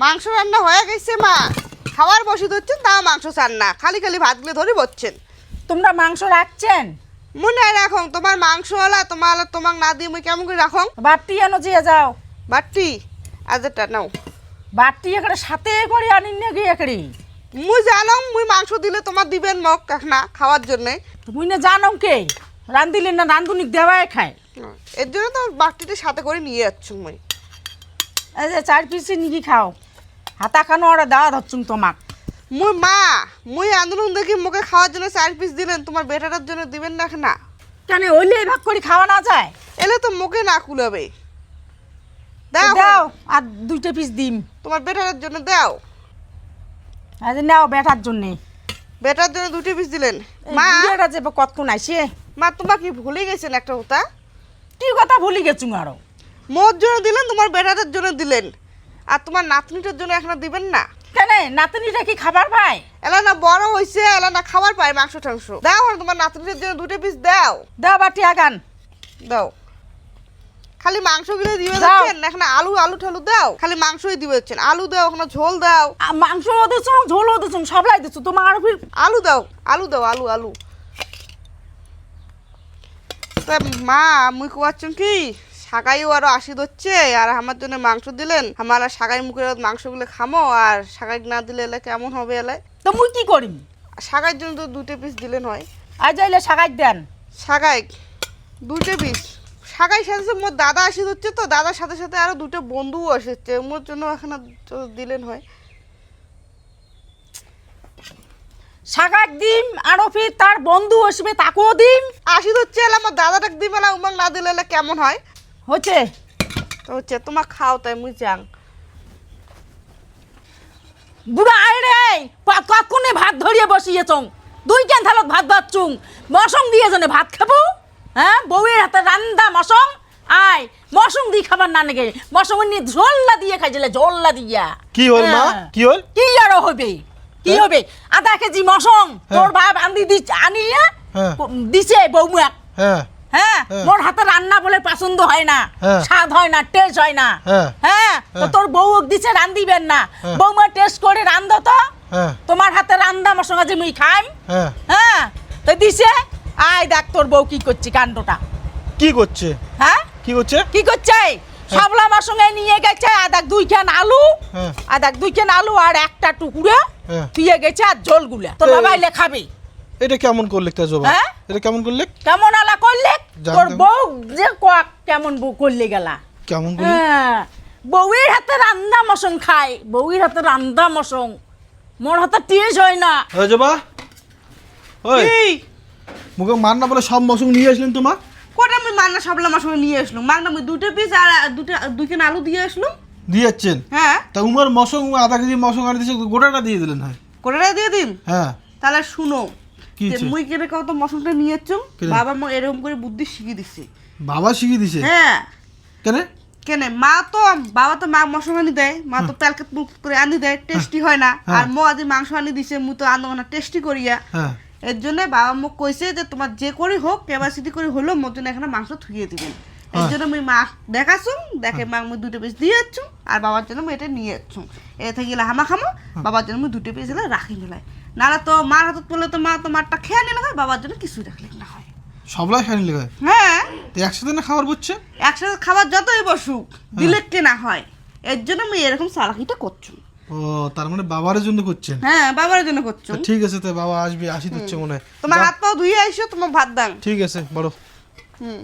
মাংস রান্না হয়ে গেছে মা, খাবার বসে ধরছেন তা মাংস চান না, খালি খালি ভাতগুলো ধরে বসছেন। তোমরা মাংস রাখছেন? মনে রাখো তোমার মাংস হলা তোমার না দিয়ে মুই কেমন করে রাখো। বাটি এনো দিয়ে যাও। বাটি আজটা নাও। বাটি এখানে সাথে করে আনিন না গিয়ে এখানে। মুই জানো মুই মাংস দিলে তোমার দিবেন মক না খাওয়ার জন্যে। তুমি না জানো কে রান্ধিলে না রান্ধুনি দেওয়াই খায়। এর জন্য তো বাটিটা সাথে করে নিয়ে যাচ্ছ মুই। এই যে 4 পিস নিকি খাও, হাতা খানো ওরা দেওয়া ধরছুন তোমাক। মুই মা মুই আন্দোলন দেখি মুখে খাওয়ার জন্য 4 পিস দিলেন, তোমার বেটাটার জন্য দিবেন না না? কেন ওইলে ভাগ করে খাওয়া না যায়? এলে তো মুখে না কুলাবে। দাও দাও আর 2টা পিস দিম তোমার বেটাটার জন্য দাও। আজ নাও বেটার জন্যে। বেটার জন্য 2টা পিস দিলেন মা। এটা যে কতক্ষণ আইসে মা তোমার কি ভুলে গেছেন একটা কথা? কি কথা ভুলি গেছুম আরো। মোর জন্য দিলেন, তোমার বেটাটার জন্য দিলেন, আর তোমার নাতনিটার জন্য এখন দিবেন না কেন? নাতনিটা কি খাবার পায়? এলা না বড় হইছে, এলা না খাবার পায় মাংস টাংস। দাও আর তোমার নাতনিটার জন্য 2টা পিস দাও। দাও বাটি আগান দাও। খালি মাংসগুলো দিবে দাও। যাচ্ছেন এখন আলু ঠালু দাও, খালি মাংসই দিবে যাচ্ছেন। আলু দাও, এখন ঝোল দাও। মাংস দিছো ঝোল দিছো সবলাই দিছো তোমার আর ফির আলু দাও আলু। তা মা মুই কোয়াচ্ছেন কি শাকাইও আরো 80 ধরছে, আর আমার জন্য মাংস দিলেন, আমার আর শাকাই মুখের মাংসগুলো খামো, আর শাকাই না দিলে এলে কেমন হবে? এলে তো মুই কি করিম? শাকাইয়ের জন্য তো 2টা পিস দিলেন হয়। আজ যাইলে সাগাই দেন। শাকাই 2টা পিস। শাকাই সাথে মোর দাদা আসি হচ্ছে, তো দাদার সাথে সাথে আরো 2টা বন্ধুও আসছে, মোর জন্য এখন দিলেন হয়। সাগাই দিম আরো ফির তার বন্ধু আসবে তাকেও দিম। আসি হচ্ছে এলে আমার দাদাটাকে দিবে না, উমাক না দিলে এলে কেমন হয়? হচ্ছে তো হচ্ছে তোমার খাও তাই মুই যাং। বুড়া আয় রে কখনে ভাত ধরিয়ে বসিয়েছং 2 কেন থালত ভাত বাচ্চুং মসং দিয়ে জনে ভাত খাবো। হ্যাঁ বউয়ের হাতে রান্দা মসং আয় মসং দিয়ে খাবার না নাকি মসং নিয়ে ঝোল্লা দিয়ে খাইছিলে ঝোল্লা দিয়া। কি হল মা? হ্যাঁ। কি হল? কি আর হবে কি হ্যাঁ? হবে? আধা কেজি মসং তোর বাপ আন্দি আনিয়ে হ্যাঁ। দিছে বৌমুয়াক। হ্যাঁ হ্যাঁ হ্যাঁ। মোর হাতে রান্না বলে পছন্দ হয় না, হ্যাঁ। স্বাদ হয় না, টেস্ট হয় না। হ্যাঁ। হ্যাঁ তো হ্যাঁ। তোর বউ দিছে রান্দিবেন না, হ্যাঁ। বৌমা টেস্ট করে রান্ধ তো। হ্যাঁ তোমার হাতে রান্দা আমার সঙ্গে যে মুই খাইম। হ্যাঁ। হ্যাঁ তো দিছে আয় দেখ তোর বউ কি করছে কাণ্ডটা। কি করছে? হ্যাঁ কি করছে? কি করছে? সাবলা আমার সঙ্গে নিয়ে গেছে আদাক 2 খান আলু, হ্যাঁ। আদাক 2 খান আলু আর একটা টুকরা হ্যাঁ। দিয়ে গেছে আর ঝোলগুলা তোর বাবা এলে খাবে। এটা কেমন করলে তেজবা? হ্যাঁ? এটা কেমন করলে? কেমন আলা করলে? জানতাম। তোর বউ যে কোয়াক কেমন বউ করলে গেলা। কেমন করলে? হ্যাঁ বউয়ের হাতে রান্দা মসং খায়, বউয়ের হাতে রান্দা মসং মোর হাতে টেস্ট হয় না। তেজবা ওই এই মুখে মার না বলে সব মৌসুম নিয়ে আসলেন তো মা? কটা আমি মান্না সাবলা আমার সঙ্গে নিয়ে আসলাম, মাংনা আমি 2টা পিস আর 2 কেন আলু দিয়ে আসলাম। দিয়ে যাচ্ছেন? হ্যাঁ তা উমার মশং আধা কেজি মশং আনি দিয়েছে, গোটাটা দিয়ে দিলেন হয়। কোটাটা দিয়ে দিন। হ্যাঁ তাহলে শুনো কি যে হচ্ছে? মুই কেনে কত মশলাটা নিয়ে যাচ্ছুম, কেনে? বাবা মা এরকম করে বুদ্ধি শিখিয়ে দিছে। বাবা শিখিয়ে দিছে? হ্যাঁ কেন? কেনে বাবা তো মা মশলা আনি দেয়, মা তো তেলকে করে আনি দেয়, টেস্টি হয় না। হ্যাঁ। আর মো আদি মাংস আনি দিছে, মুই তো আনো না টেস্টি করিয়া। হ্যাঁ এর জন্য বাবা মোক কইছে যে তোমার যে করে হোক ক্যাপাসিটি করে হলো মোর জন্য এখানে মাংস থুইয়ে দিবেন। এর হ্যাঁ। জন্য মুই মা দেখাছুম, দেখে মা মুই 2টা পিস দিয়ে যাচ্ছুম, আর বাবার জন্য মুই এটা নিয়ে যাচ্ছুম। এ থেকে গেলে হামা খামো, বাবার জন্য মুই 2টা পিস এলে রাখি মেলায়। নাহলে তো মার হাতত পড়লে তো মা তো মারটা খেয়ে নিলে হয়, বাবার জন্য কিছুই রাখলে না হয়। সবলাই খাই নিলে হয়? হ্যাঁ তো একসাথে না খাবার বুঝছে? একসাথে খাবার যতই বসুক দিলে কেনা হয়, এর জন্য মুই এরকম চালাকিটা করছুম। ও তার মানে বাবার জন্য করছেন? হ্যাঁ বাবার জন্য করছুম। তা ঠিক আছে, তো বাবা আসবে, আসি দিচ্ছে মনে হয়। তোমার যা, হাত পাও ধুয়ে আইসো, তোমার ভাত দাং। ঠিক আছে বড়। হুম